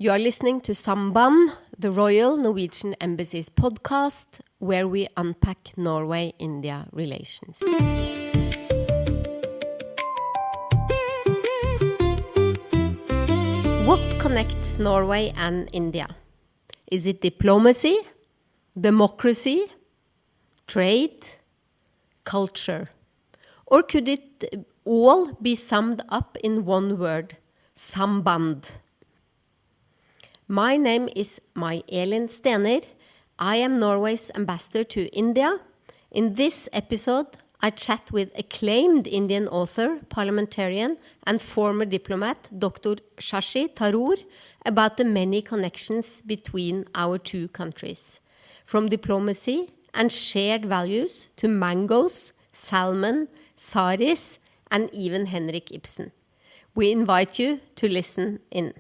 You are listening to Sambandh, the Royal Norwegian Embassy's podcast, where we unpack Norway-India relations. What connects Norway and India? Is it diplomacy, democracy, trade, culture? Or could it all be summed up in one word, Sambandh? My name is May-Elin Stener. I am Norway's ambassador to India. In this episode, I chat with acclaimed Indian author, parliamentarian, and former diplomat, Dr Shashi Tharoor, about the many connections between our two countries. From diplomacy and shared values to mangoes, salmon, saris, and even Henrik Ibsen. We invite you to listen in.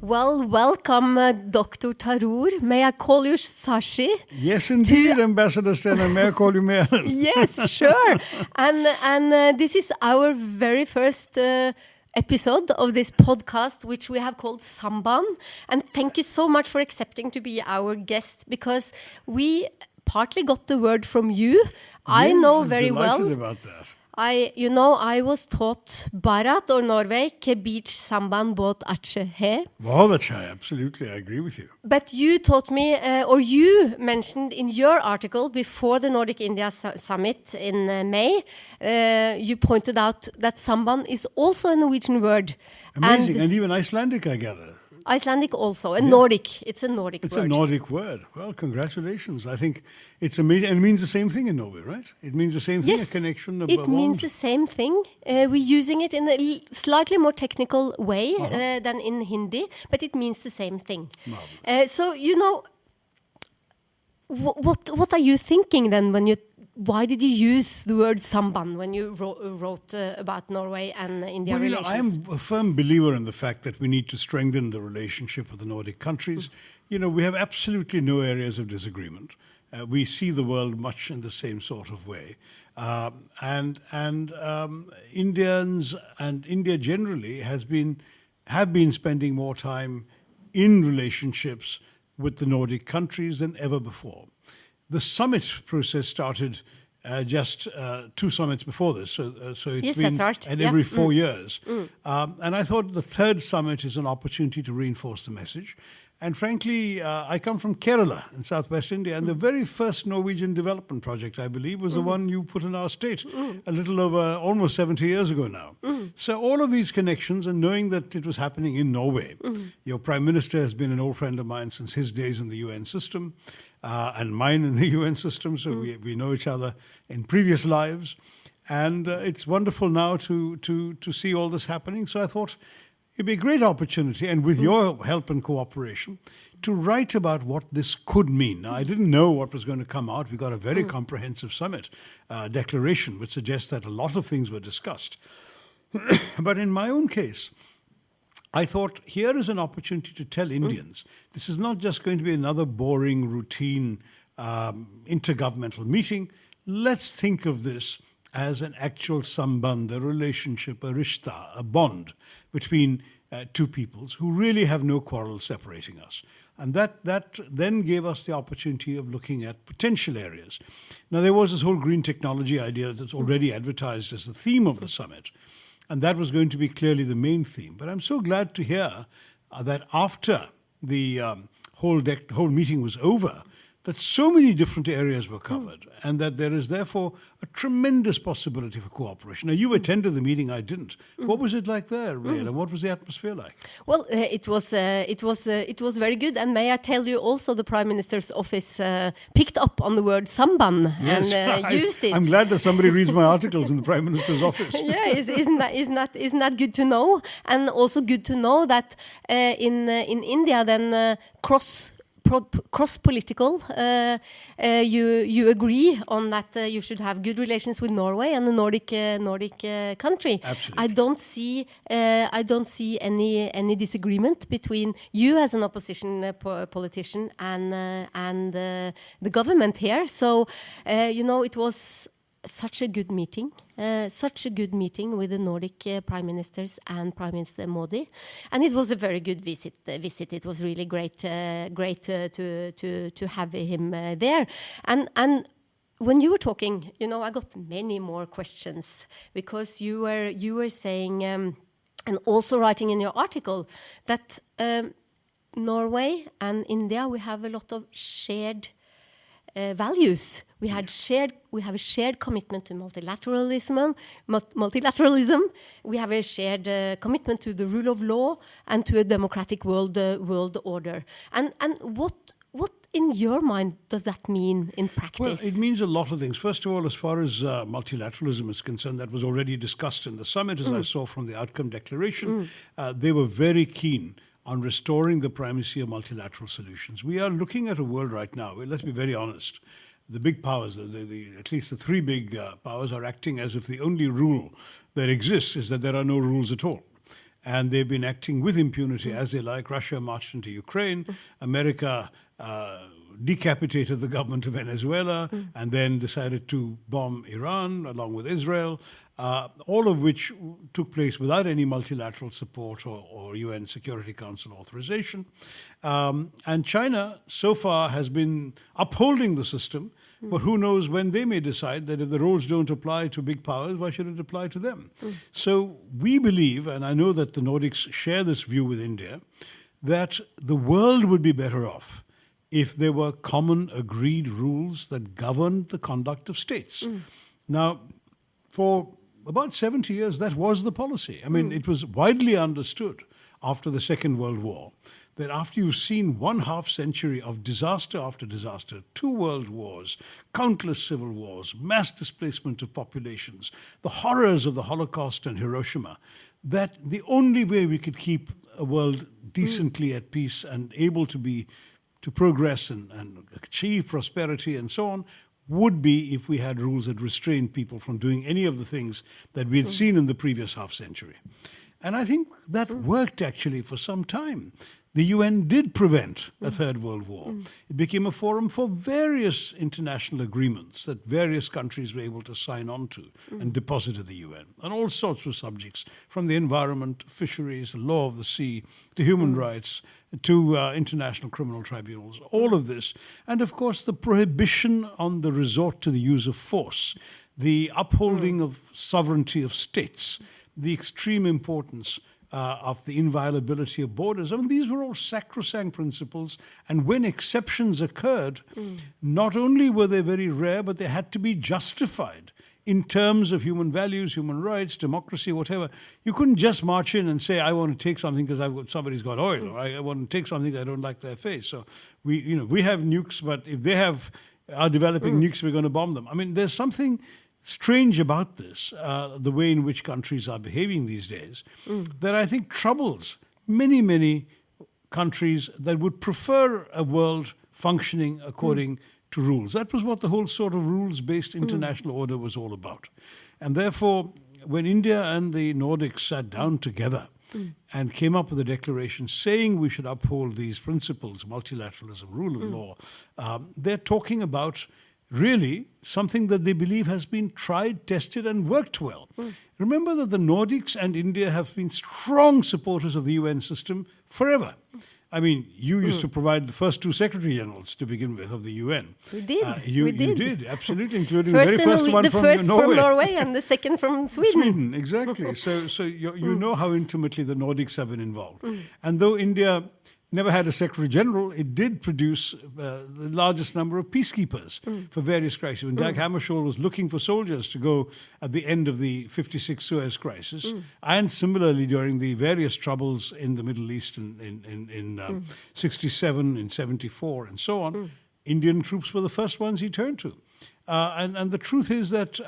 Well, welcome, Dr. Tharoor. May I call you Shashi? Yes, indeed, Ambassador Stener. May I call you May-Elin? Yes, sure. And this is our very first episode of this podcast, which we have called Sambandh. And thank you so much for accepting to be our guest, because we partly got the word from you. I know very well. I'm delighted about that. I was taught Bharat or Norway, ke beech sambandh bahut achhe hai. Wow, that's high. Absolutely, I agree with you. But you taught me, or you mentioned in your article before the Nordic India Summit in May, you pointed out that sambandh is also a Norwegian word. Amazing, and even Icelandic, I gather. Icelandic also, and Nordic. It's a Nordic word. It's a Nordic word. Well, congratulations. I think it's amazing. And it means the same thing in Norway, right? It means the same thing, yes, a connection. It means the same thing. We're using it in a slightly more technical way than in Hindi, but it means the same thing. So, what are you thinking then when you... Why did you use the word Sambandh when you wrote about Norway and India relations? I'm a firm believer in the fact that we need to strengthen the relationship with the Nordic countries. We have absolutely no areas of disagreement. We see the world much in the same sort of way. Indians and India generally have been spending more time in relationships with the Nordic countries than ever before. The summit process started just 2 summits before this, so it's been every 4 years. And I thought the third summit is an opportunity to reinforce the message. And frankly, I come from Kerala in southwest India, and the very first Norwegian development project, I believe, was the one you put in our state a little over almost 70 years ago now. So all of these connections, and knowing that it was happening in Norway, your Prime Minister has been an old friend of mine since his days in the UN system, and mine in the UN system, so we know each other in previous lives. And it's wonderful now to see all this happening. So I thought it'd be a great opportunity, and with your help and cooperation, to write about what this could mean. Now, I didn't know what was going to come out. We got a very comprehensive summit declaration, which suggests that a lot of things were discussed. But in my own case, I thought, here is an opportunity to tell Indians, this is not just going to be another boring, routine, intergovernmental meeting. Let's think of this as an actual sambandh, a relationship, a rishta, a bond between two peoples who really have no quarrel separating us. And that then gave us the opportunity of looking at potential areas. Now, there was this whole green technology idea that's already advertised as the theme of the summit. And that was going to be clearly the main theme. But I'm so glad to hear that after the whole meeting was over, that so many different areas were covered, and that there is therefore a tremendous possibility for cooperation. Now, you attended the meeting, I didn't. What was it like there, May-Elin? What was the atmosphere like? Well, it was very good, and may I tell you also the Prime Minister's office picked up on the word Sambandh and used it. I'm glad that somebody reads my articles in the Prime Minister's office. Yeah, isn't that good to know? And also good to know that in India, then cross-political, you agree on that you should have good relations with Norway and the Nordic country. Absolutely. I don't see any disagreement between you as an opposition politician and the government here. So it was such a good meeting, with the Nordic Prime Ministers and Prime Minister Modi, and it was a very good visit. It was really great to have him there, and. When you were talking, I got many more questions because you were saying and also writing in your article that Norway and India, we have a lot of shared values. We have a shared commitment to multilateralism. We have a shared commitment to the rule of law and to a democratic world order. And what in your mind does that mean in practice? Well, it means a lot of things. First of all, as far as multilateralism is concerned, that was already discussed in the summit, as I saw from the outcome declaration. They were very keen on restoring the primacy of multilateral solutions. We are looking at a world right now, let's be very honest, the big powers, at least the three big powers, are acting as if the only rule that exists is that there are no rules at all. And they've been acting with impunity as they like. Russia marched into Ukraine. America decapitated the government of Venezuela and then decided to bomb Iran along with Israel, all of which took place without any multilateral support or UN Security Council authorization. And China so far has been upholding the system, but who knows when they may decide that if the rules don't apply to big powers, why should it apply to them? So we believe, and I know that the Nordics share this view with India, that the world would be better off if there were common agreed rules that governed the conduct of states. Now, for about 70 years, that was the policy. I mean, it was widely understood after the Second World War that after you've seen 1/2 century of disaster after disaster, 2 world wars, countless civil wars, mass displacement of populations, the horrors of the Holocaust and Hiroshima, that the only way we could keep a world decently at peace and able to progress and achieve prosperity and so on would be if we had rules that restrained people from doing any of the things that we had seen in the previous half century. And I think that worked actually for some time. The UN did prevent a Third World War. It became a forum for various international agreements that various countries were able to sign on to and deposit at the UN on all sorts of subjects, from the environment, fisheries, the law of the sea, to human rights, to international criminal tribunals, all of this. And of course, the prohibition on the resort to the use of force, the upholding of sovereignty of states, the extreme importance of the inviolability of borders. I mean, these were all sacrosanct principles. And when exceptions occurred, not only were they very rare, but they had to be justified in terms of human values, human rights, democracy, whatever. You couldn't just march in and say, I want to take something because somebody's got oil, or I want to take something I don't like their face. So we have nukes, but if they are developing nukes, we're going to bomb them. I mean, there's something strange about this, the way in which countries are behaving these days, that I think troubles many, many countries that would prefer a world functioning according to rules. That was what the whole sort of rules-based international order was all about. And therefore, when India and the Nordics sat down together and came up with a declaration saying we should uphold these principles, multilateralism, rule of law, they're talking about really something that they believe has been tried, tested, and worked well. Remember that the Nordics and India have been strong supporters of the UN system forever. I mean, you used to provide the first 2 Secretary Generals to begin with of the UN. We did. You did, absolutely, including the very first one from Norway. The first Norway. from Norway and the second from Sweden. Sweden, exactly. So you know how intimately the Nordics have been involved. And though India never had a Secretary General, it did produce the largest number of peacekeepers for various crises. When Dag Hammarskjöld was looking for soldiers to go at the end of the 56 Suez crisis, and similarly during the various troubles in the Middle East in 67, in 74, and so on, Indian troops were the first ones he turned to. And the truth is that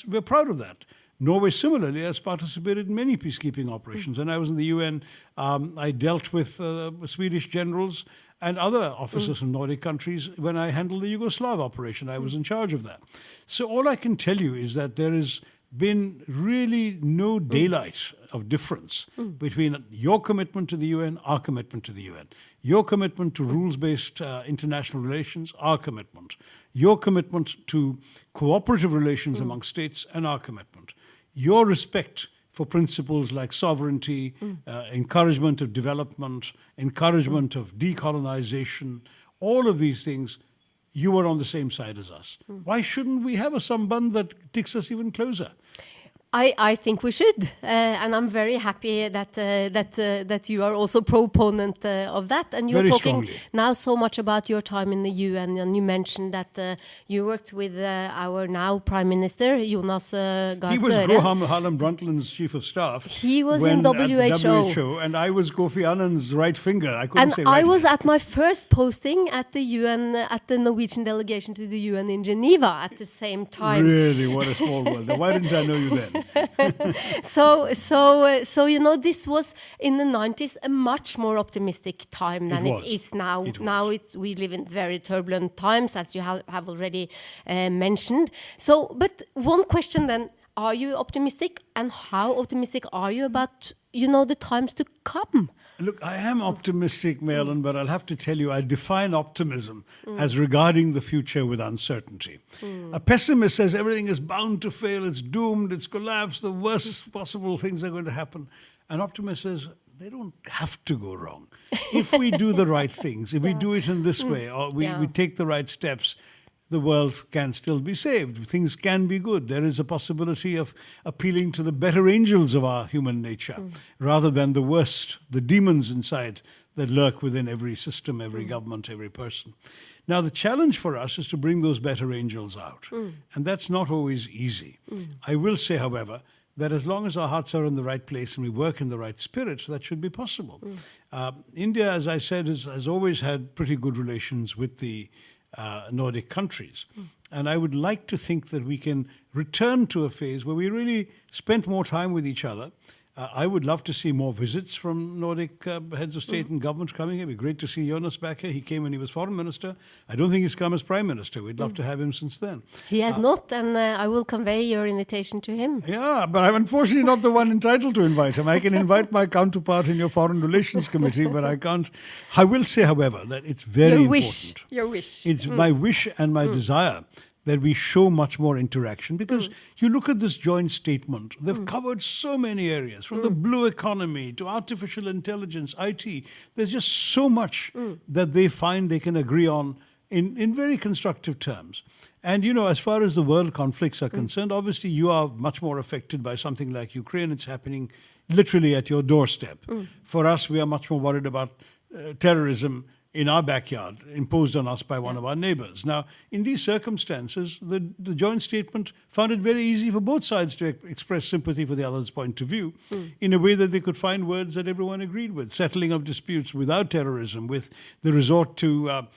we're proud of that. Norway similarly has participated in many peacekeeping operations. When I was in the UN, I dealt with Swedish generals and other officers from Nordic countries. When I handled the Yugoslav operation, I was in charge of that. So all I can tell you is that there is been really no daylight of difference between your commitment to the UN, our commitment to the UN. Your commitment to rules-based international relations, our commitment. Your commitment to cooperative relations among states, and our commitment. Your respect for principles like sovereignty, encouragement of development, encouragement of decolonization, all of these things, you were on the same side as us. Why shouldn't we have a Sambandh that takes us even closer? I think we should, and I'm very happy that you are also proponent of that. And you're Very talking strongly. now so much about your time in the UN, and you mentioned that you worked with our now Prime Minister Jonas Gahr He was Støre. Gro Harlem Brundtland's chief of staff. He was when in at the WHO. WHO, and I was Kofi Annan's right finger. I couldn't And say I right was hand. at my first posting at the UN, at the Norwegian delegation to the UN in Geneva at the same time. Really, what a small world. Now, why didn't I know you then? So you know, this was in the 90s a much more optimistic time than it was. is now. It was. Now we live in very turbulent times, as you have already mentioned. So, but one question then: are you optimistic, and how optimistic are you about the times to come? Look, I am optimistic, May-Elin, but I'll have to tell you, I define optimism as regarding the future with uncertainty. A pessimist says everything is bound to fail, it's doomed, it's collapsed, the worst possible things are going to happen. An optimist says they don't have to go wrong. If we do the right things, if we do it in this way, or we take the right steps, the world can still be saved. Things can be good. There is a possibility of appealing to the better angels of our human nature rather than the worst, the demons inside that lurk within every system, every government, every person. Now, the challenge for us is to bring those better angels out. And that's not always easy. I will say, however, that as long as our hearts are in the right place and we work in the right spirit, that should be possible. India, as I said, has always had pretty good relations with the Nordic countries. And I would like to think that we can return to a phase where we really spent more time with each other. I would love to see more visits from Nordic heads of state and government coming here. It'd be great to see Jonas back here. He came when he was foreign minister. I don't think he's come as prime minister. We'd love to have him since then. He has not, and I will convey your invitation to him. Yeah, but I'm unfortunately not the one entitled to invite him. I can invite my counterpart in your Foreign Relations Committee, but I can't. I will say, however, that it's very important. Your wish. It's my wish and my desire that we show much more interaction, because you look at this joint statement, they've covered so many areas, from the blue economy to artificial intelligence, IT. There's just so much that they find they can agree on in very constructive terms. And, as far as the world conflicts are concerned, obviously you are much more affected by something like Ukraine. It's happening literally at your doorstep. For us, we are much more worried about terrorism in our backyard, imposed on us by one of our neighbors. Now, in these circumstances, the joint statement found it very easy for both sides to express sympathy for the other's point of view in a way that they could find words that everyone agreed with. Settling of disputes without terrorism, with the resort to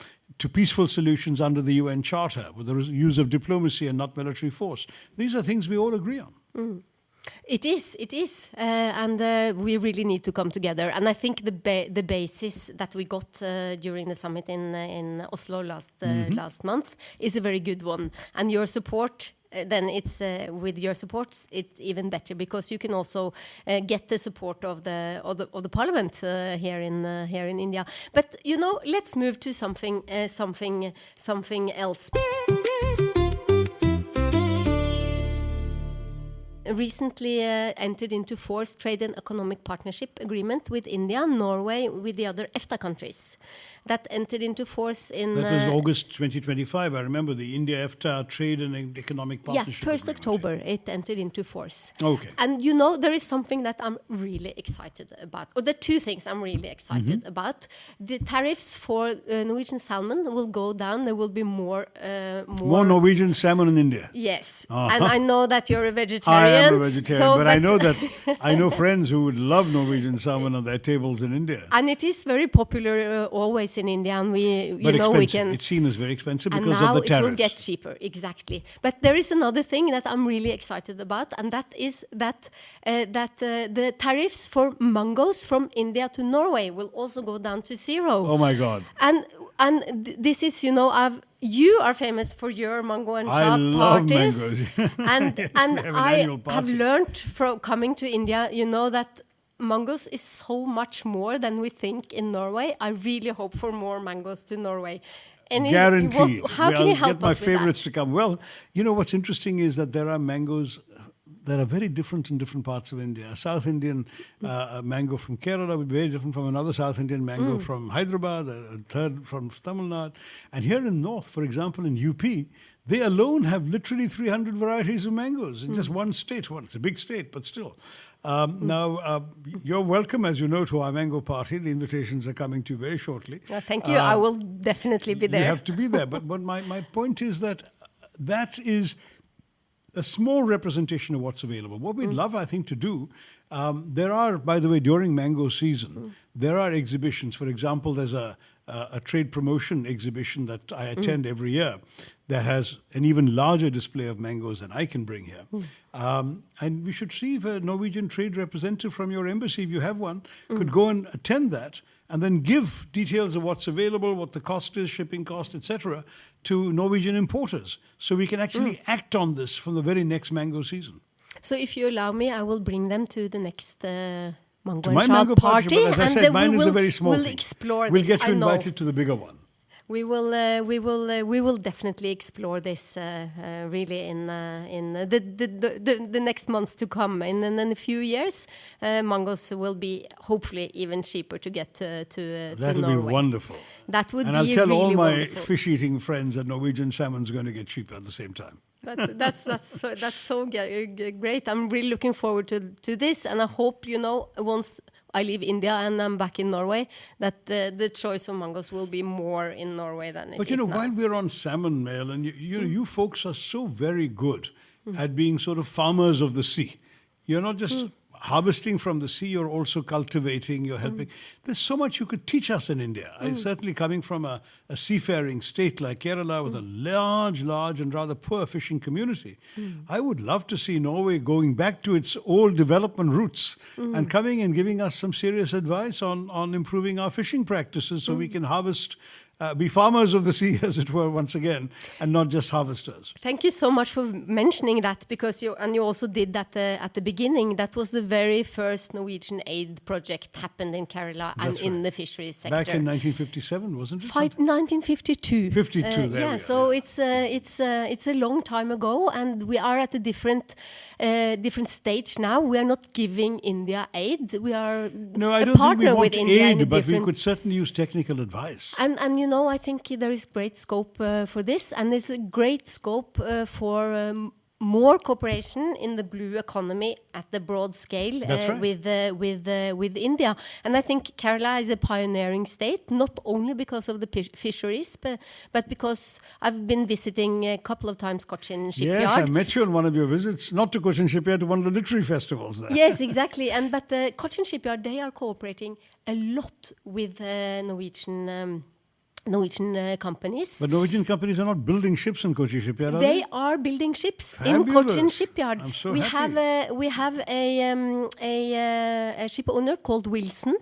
peaceful solutions under the UN Charter, with the use of diplomacy and not military force. These are things we all agree on. It is, and we really need to come together. And I think the basis that we got during the summit in Oslo last month is a very good one. And your support, then it's with your support, it's even better, because you can also get the support of the parliament here in India. But let's move to something else. Recently entered into force trade and economic partnership agreement with India, Norway, with the other EFTA countries. That entered into force in... That was August 2025. I remember the India-EFTA trade and economic partnership. Yeah, 1st agreement. October it entered into force. Okay. And there is something that I'm really excited about. Or the two things I'm really excited about. The tariffs for Norwegian salmon will go down. There will be more Norwegian salmon in India. Yes. Uh-huh. And I know that you're a vegetarian. I am a vegetarian, but I know that I know friends who would love Norwegian salmon on their tables in India. And it is very popular always in India, and we can. It's seen as very expensive and because now of the tariffs. it will get cheaper, exactly. But there is another thing that I'm really excited about, and that is that the tariffs for mangoes from India to Norway will also go down to zero. Oh my God! And this is, you are famous for your mango and I chap love parties. mangoes. And, Yes, and we have an I annual have party. learned from coming to India, that mangoes is so much more than we think in Norway. I really hope for more mangoes to Norway. Guaranteed. How can you help get my us with that? favorites to come. Well, what's interesting is that there are mangoes that are very different in different parts of India. A South Indian mango from Kerala would be very different from another South Indian mango from Hyderabad, a third from Tamil Nadu. And here in North, for example, in UP, they alone have literally 300 varieties of mangoes in just one state. Well, it's a big state, but still. Now, you're welcome, as you know, to our mango party. The invitations are coming to you very shortly. Thank you. I will definitely be there. You have to be there. But my point is that is a small representation of what's available. What we'd love, I think, to do, there are, by the way, during mango season, there are exhibitions. For example, there's a trade promotion exhibition that I attend every year that has an even larger display of mangoes than I can bring here. And we should see if a Norwegian trade representative from your embassy, if you have one, could go and attend that and then give details of what's available, what the cost is, shipping cost, etc., to Norwegian importers. So we can actually act on this from the very next mango season. So if you allow me, I will bring them to the next mango To and my chap mango party, but as I and said, then mine is a very small we'll thing. explore We'll this. get you I know. invited to the bigger one. We will definitely explore this really in the next months to come. In a few years, mangoes will be hopefully even cheaper to get to That would Norway. be wonderful. That would and be I'll tell really all my wonderful. fish-eating friends that Norwegian salmon's going to get cheaper at the same time. That's so great. I'm really looking forward to this, and I hope once I leave India and I'm back in Norway, that the choice of mangoes will be more in Norway than it is now. While we're on salmon, May-Elin, you folks are so very good at being sort of farmers of the sea. You're not just harvesting from the sea, you're also cultivating, you're helping. There's so much you could teach us in India. I certainly, coming from a seafaring state like Kerala with a large and rather poor fishing community, I would love to see Norway going back to its old development roots and coming and giving us some serious advice on improving our fishing practices so we can harvest, be farmers of the sea, as it were, once again, and not just harvesters. Thank you so much for mentioning that, because you also did that at the beginning. That was the very first Norwegian aid project happened in Kerala and in the fisheries sector. Back in 1957, wasn't it? 1952. 52, there we are, so yeah. it's a long time ago, and we are at a different stage now. We are not giving India aid. We are I a don't partner think we with want India in a aid, but we different. could certainly use technical advice. And I think there is great scope for this, and there's a great scope for more cooperation in the blue economy at the broad scale That's right. with India. And I think Kerala is a pioneering state, not only because of the fisheries, but because I've been visiting a couple of times Cochin Shipyard. Yes, I met you on one of your visits, not to Cochin Shipyard, to one of the literary festivals there. Yes, exactly. But the Cochin Shipyard, they are cooperating a lot with Norwegian companies. But Norwegian companies are not building ships in Cochin Shipyard, are They are building ships in Fabulous. Cochin Shipyard. I'm so we happy. have a ship owner called Wilson,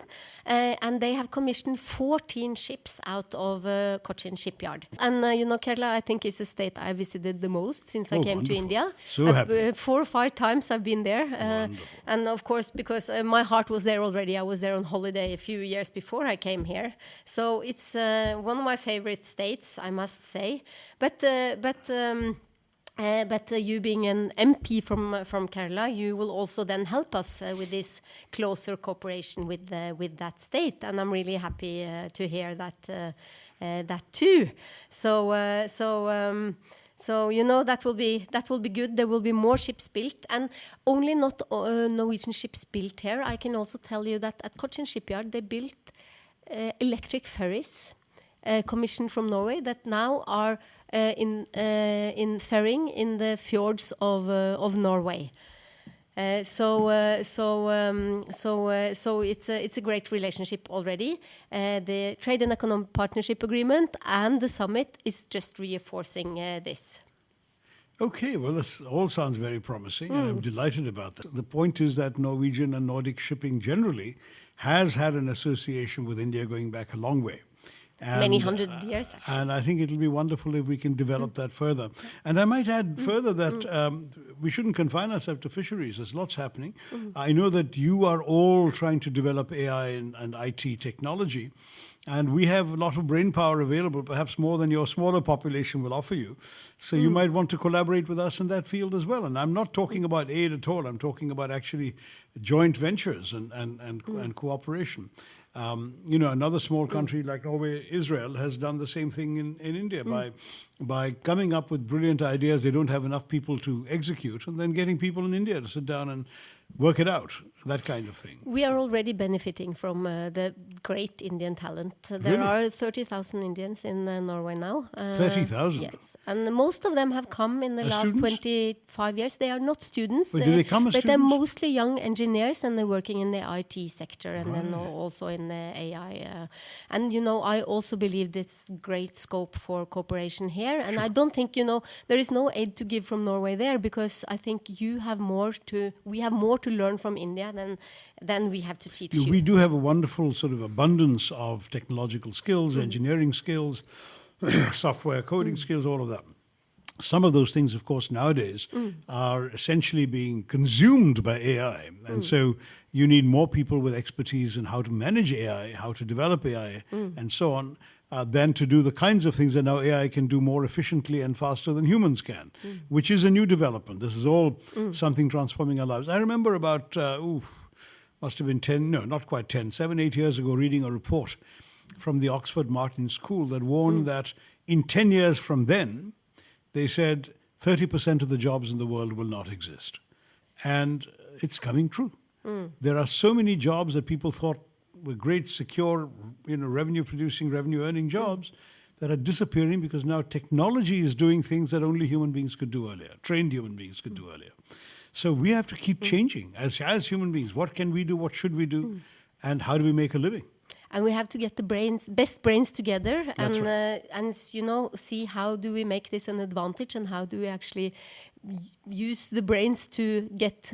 and they have commissioned 14 ships out of Cochin Shipyard. And Kerala, I think, is a state I visited the most since I came to wonderful. India. So happy. 4 or 5 times I've been there, Wonderful. and of course because my heart was there already. I was there on holiday a few years before I came here, so it's one of my favorite states, I must say. But you being an MP from Kerala, you will also then help us with this closer cooperation with that state, and I'm really happy to hear that too. So that will be good. There will be more ships built, and only not Norwegian ships built here. I can also tell you that at Cochin Shipyard they built electric ferries. Commissioned from Norway that now are in ferrying in the fjords of Norway. So it's a great relationship already. The Trade and Economic Partnership Agreement and the summit is just reinforcing this. Okay, well, this all sounds very promising, and I'm delighted about that. The point is that Norwegian and Nordic shipping generally has had an association with India going back a long way. Many hundred years, actually. And I think it'll be wonderful if we can develop that further. And I might add further that we shouldn't confine ourselves to fisheries. There's lots happening. I know that you are all trying to develop AI and IT technology. And we have a lot of brain power available, perhaps more than your smaller population will offer you. So you might want to collaborate with us in that field as well. And I'm not talking about aid at all. I'm talking about actually joint ventures and cooperation. Another small country like Norway, Israel, has done the same thing in India by coming up with brilliant ideas they don't have enough people to execute, and then getting people in India to sit down and work it out, that kind of thing. We are already benefiting from the great Indian talent. There Really? are 30,000 Indians in Norway now. 30,000? Yes. And most of them have come in the last students? 25 years. They are not students. But do they come as but they're students? mostly young engineers, and they're working in the IT sector and then also in the AI. And, I also believe there's great scope for cooperation here. And I don't think, there is no aid to give from Norway there, because I think we have more to learn from India than we have to teach you. We do have a wonderful sort of abundance of technological skills, engineering skills, software coding skills, all of that. Some of those things, of course, nowadays are essentially being consumed by AI. And so you need more people with expertise in how to manage AI, how to develop AI, and so on, than to do the kinds of things that now AI can do more efficiently and faster than humans can, which is a new development. This is all something transforming our lives. I remember about, must have been 7, 8 years ago, reading a report from the Oxford Martin School that warned that in 10 years from then, they said 30% of the jobs in the world will not exist. And it's coming true. There are so many jobs that people thought were great, secure, revenue-producing, revenue-earning jobs that are disappearing because now technology is doing things that only human beings could do earlier, trained human beings could do earlier. So we have to keep changing as human beings. What can we do? What should we do? And how do we make a living? And we have to get the best brains together, That's and right. see how do we make this an advantage, and how do we actually use the brains to get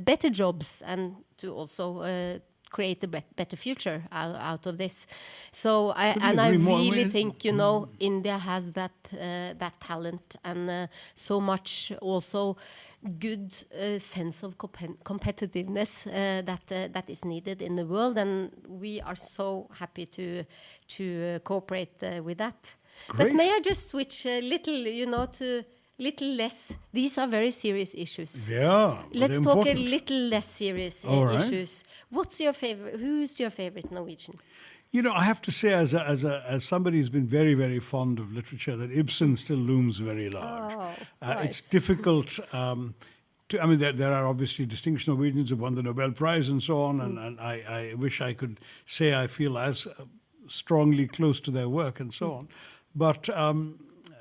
better jobs and to also create a better future out of this. So I really think India has that talent and so much also good sense of competitiveness that is needed in the world, and we are so happy to cooperate with that. Great. But may I just switch a little, to little less. These are very serious issues. Yeah. Let's talk a little less serious issues. Right. Who's your favorite Norwegian? I have to say, as somebody who's been very, very fond of literature, that Ibsen still looms very large. Oh, right. It's difficult. There are obviously distinguished Norwegians who won the Nobel Prize and so on, and I wish I could say I feel as strongly close to their work and so on. But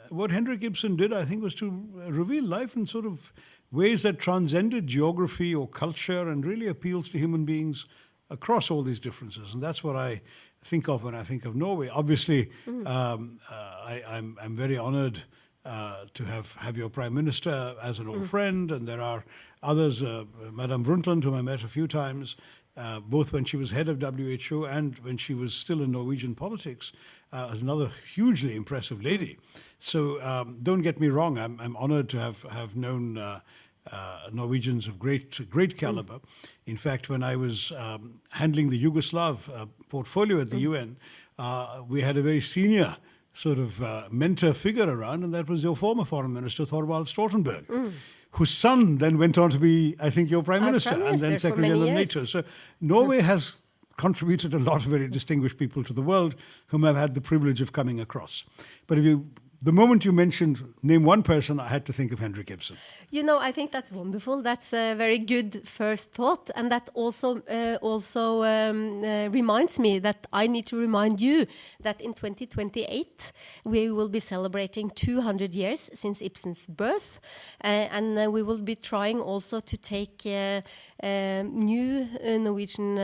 what Henrik Ibsen did, I think, was to reveal life in sort of ways that transcended geography or culture and really appeals to human beings across all these differences. And that's what I think of when I think of Norway. Obviously, I'm very honored to have your Prime Minister as an old friend, and there are others, Madame Brundtland, whom I met a few times, both when she was head of WHO and when she was still in Norwegian politics, as another hugely impressive lady. So don't get me wrong, I'm honored to have known Norwegians of great caliber. In fact, when I was handling the Yugoslav portfolio at the UN, we had a very senior sort of mentor figure around, and that was your former foreign minister, Thorvald Stoltenberg, whose son then went on to be, I think, your prime minister and then Secretary General of NATO. So Norway has contributed a lot of very distinguished people to the world whom I've had the privilege of coming across. But the moment you mentioned, name one person, I had to think of Henrik Ibsen. I think that's wonderful. That's a very good first thought. And that also reminds me that I need to remind you that in 2028, we will be celebrating 200 years since Ibsen's birth. And we will be trying also to take new Norwegian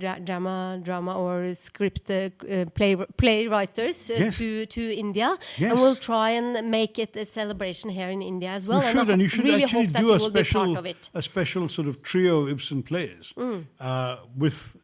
drama or script playwriters to India. Yes. And we'll try and make it a celebration here in India as well. And you should really actually hope that do you will be part of it. a special sort of trio Ibsen plays with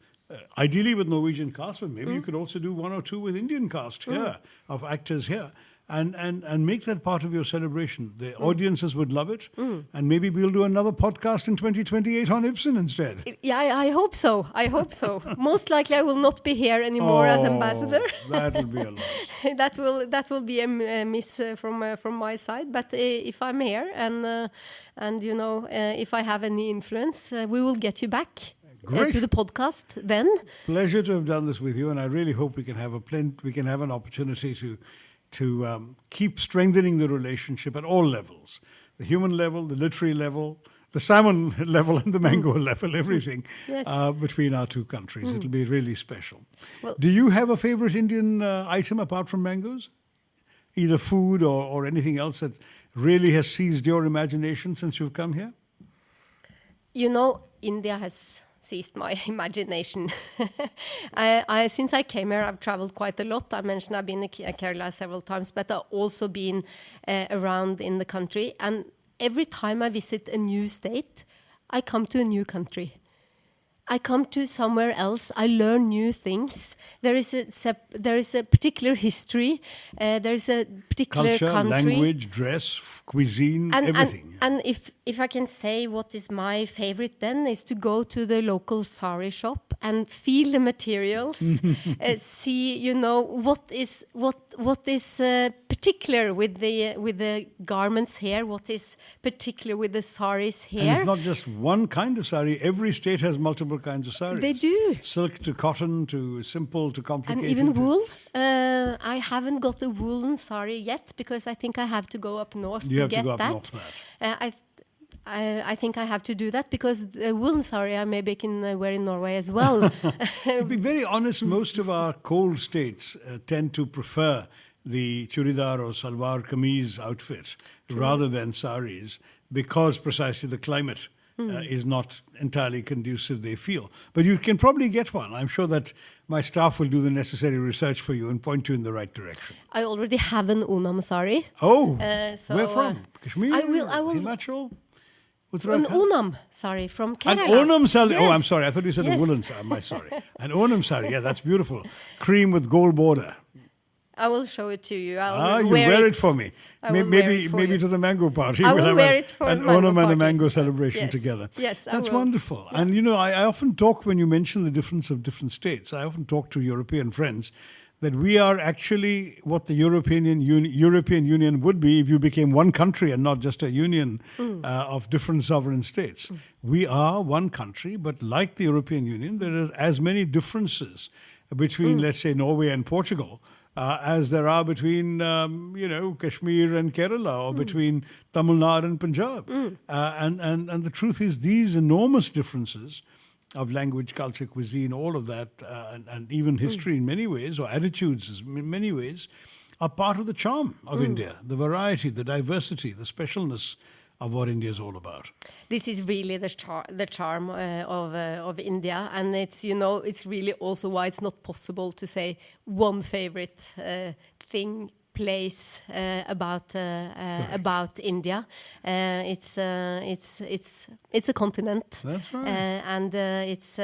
ideally with Norwegian cast, but maybe you could also do one or two with Indian cast here, of actors here. And make that part of your celebration. The audiences would love it. And maybe we'll do another podcast in 2028 on Ibsen instead. Yeah, I hope so. I hope so. Most likely I will not be here anymore as ambassador. That'll be a loss. that will be a miss from my side. But if I'm here and you know, if I have any influence, we will get you back to the podcast then. Pleasure to have done this with you, and I really hope we can have an opportunity to keep strengthening the relationship at all levels, the human level, the literary level, the salmon level and the mango level, everything between our two countries. It'll be really special. Well, do you have a favorite Indian item apart from mangoes? Either food or anything else that really has seized your imagination since you've come here? You know, India has seized my imagination. Since I came here, I've traveled quite a lot. I mentioned I've been to Kerala several times, but I've also been around in the country. And every time I visit a new state, I come to a new country. I come to somewhere else. I learn new things. There is a particular history. There is a particular culture, country, language, dress, cuisine, everything. And if I can say what is my favorite, then is to go to the local sari shop and feel the materials, see what is particular with the garments here. What is particular with the saris here? And it's not just one kind of sari. Every state has multiple kinds of saris. They do. Silk to cotton to simple to complicated. And even wool. I haven't got a woolen sari yet because I think I have to go up north to get that. I think I have to do that because the woolen sari I maybe can wear in Norway as well. To be very honest, most of our cold states tend to prefer the churidar or salwar kameez outfit rather than saris because precisely the climate is not entirely conducive, they feel. But you can probably get one. I'm sure that my staff will do the necessary research for you and point you in the right direction. I already have an Onam sari. Oh, where from? Kashmir? I will. Himachal? An Onam sari from Kerala. An Onam sari. Yes. Oh, I'm sorry. I thought you said a woolen sari. I'm sorry. An Onam sari. Yeah, that's beautiful. Cream with gold border. I will show it to you. You wear it for me. Maybe to the mango party. We'll have an Onam and a mango celebration together. Yes, that's wonderful. Yeah. And I often talk, when you mention the difference of different states, I often talk to European friends that we are actually what the European Union would be if you became one country and not just a union of different sovereign states. We are one country, but like the European Union, there are as many differences between, let's say, Norway and Portugal, as there are between, Kashmir and Kerala, or between Tamil Nadu and Punjab. And the truth is, these enormous differences of language, culture, cuisine, all of that, and even history in many ways, or attitudes in many ways, are part of the charm of India, the variety, the diversity, the specialness of what India is all about. This is really the charm of India, and it's really also why it's not possible to say one favorite place about India. It's a continent. That's right. And it's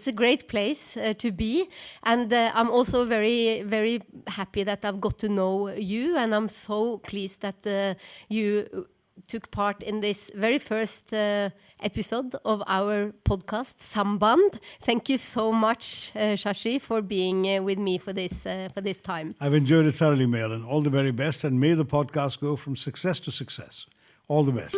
a great place to be. And I'm also very, very happy that I've got to know you, and I'm so pleased that you took part in this very first episode of our podcast, Sambandh. Thank you so much, Shashi, for being with me for this time. I've enjoyed it thoroughly, May-Elin. All the very best, and may the podcast go from success to success. All the best.